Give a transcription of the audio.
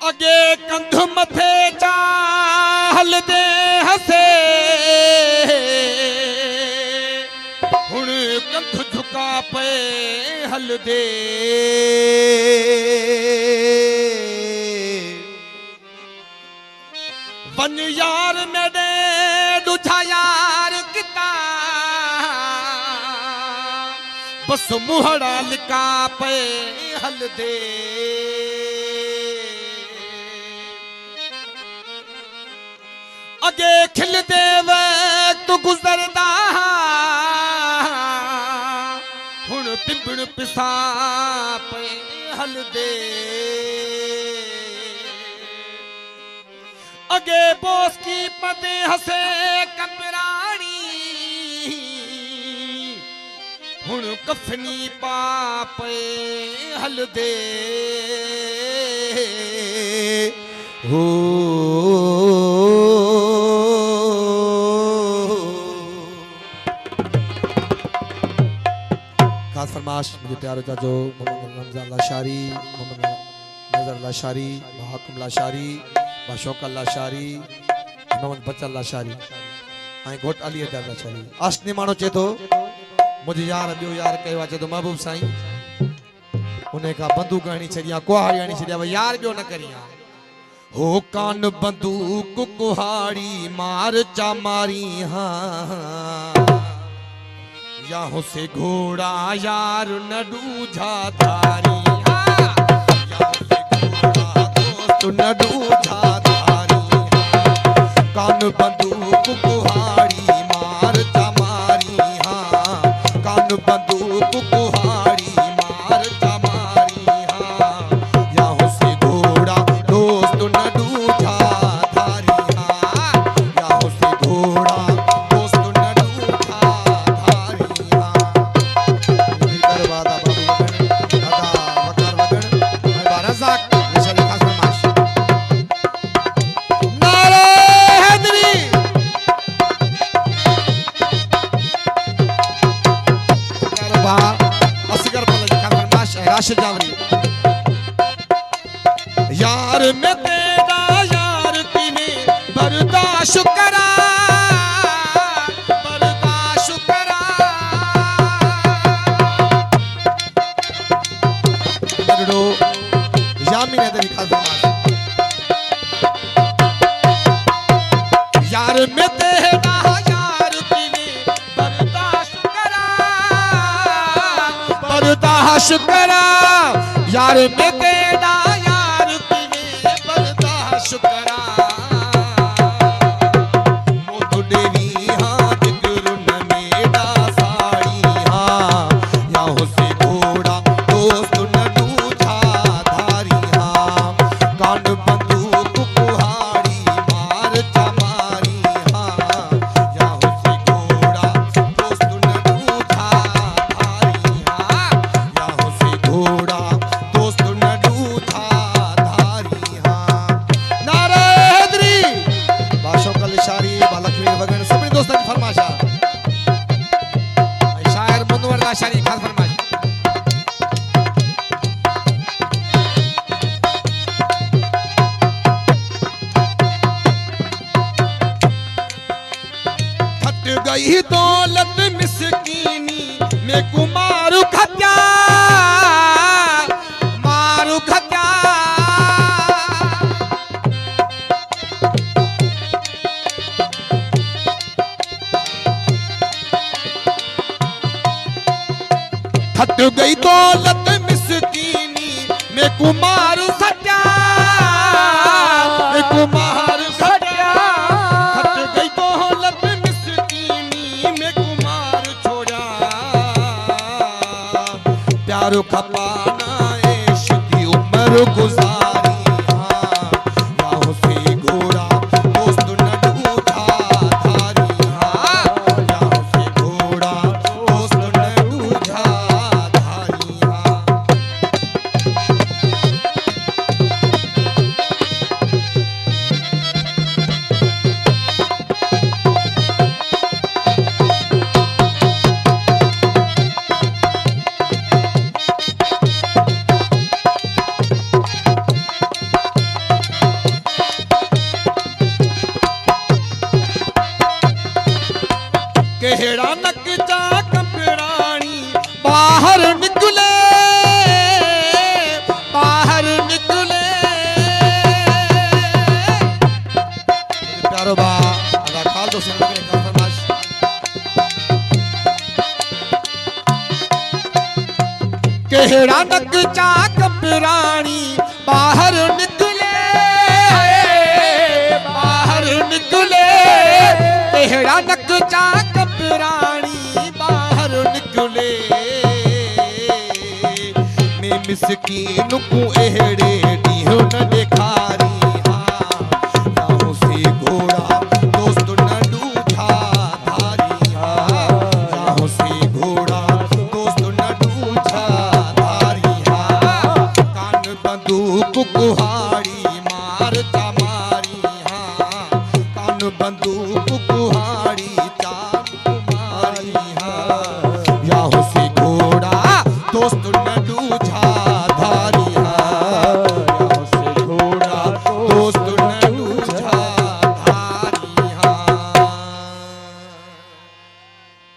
अगे कंध मथे चाल दे हसे हुण कंध झुका पे हल दे वन यार मेरे दुझा यार किता बस मुहड़ा लिका पे हल दे अगे खिल दे वक्त गुजरदा हुण पिंबड़ पिसा पे हल दे अगे बोस की पते हसे कपरानी हुण कफनी पापे हल दे हो खास फरमाश मुझे प्यारे था जो मोहम्मद रमजान लाशारी, मोहम्मद नजर लाशारी, हाकिम लाशारी, बाशौक लाशारी, मोहम्मद बच्चन लाशारी, आई घोट अली अदर लाशारी। आशनी मानो चे तो मुझे यार बियो यार कहवा चे तो महबूब साईं उन्हें का बंदूक आनी छड़िया कुहाड़ी आनी छड़िया वो यार बियो न करिया हो कान बंदूक कुहाड़ी मार चा मारी हाँ या हो से घोड़ा यार न डूझा धारी या हो से घोड़ा दोस्त न डूझा धारी कान बंदूक कुहाड़ी मार चा मारी हाँ कान बंदूक कुहाड़ी मार चा मारी हाँ या हो से घोड़ा दोस्त न डूझा धारी हाँ या हो से घोड़ा यार मैं तेरा यार पीने बर्दाश्त करा बर्दो यामी ने तेरी खास यार मैं तेरा यार पीने बर्दाश्त करा यार मैं तेरा यार पीने बर्दाश्त करा मोतो देवी हाँ दिगरुन मेरा साड़ी हाँ या हो से घोड़ा दोस्त न डूझा धारी हाँ कान बंदूक कुहाड़ी मार चा मारी हाँ या हो से घोड़ा दोस्त न डूझा धारी हाँ या हो से घोड़ा दोस्त न डूझा धारी हाँ नारे हैदरी बाशौक लाशारी बालक्ष्मी वगैरह सभी दोस्तों की फरमाशा शायर मुनव्वर लाशारी खास फरमाश फट गई दौलत मिस्कीनी में कुमारू खत्या मारू खत्या फट गई दौलत मिस्कीनी में कुमारू सत्या में कुमारू सत्या फट गई दौलत मिस्कीनी में कुमार छोड़ा प्यारो खपाना ऐश की उम्र गुजारी हाँ या हो से घोड़ा दोस्त न डूझा धारी हाँ या हो से घोड़ा दोस्त न डूझा धारी हाँ एड़ा नक चाक प्राणी बाहर निकले, बाहर निकले। एड़ा नक चाक प्राणी बाहर निकले। मैं मिसकीन को एड़े ॾींहुं न ॾेखारी से घोड़ा दोस्त न डूठा धारी से घोड़ा दोस्त न डूठा धारी कान बंदूक कुहा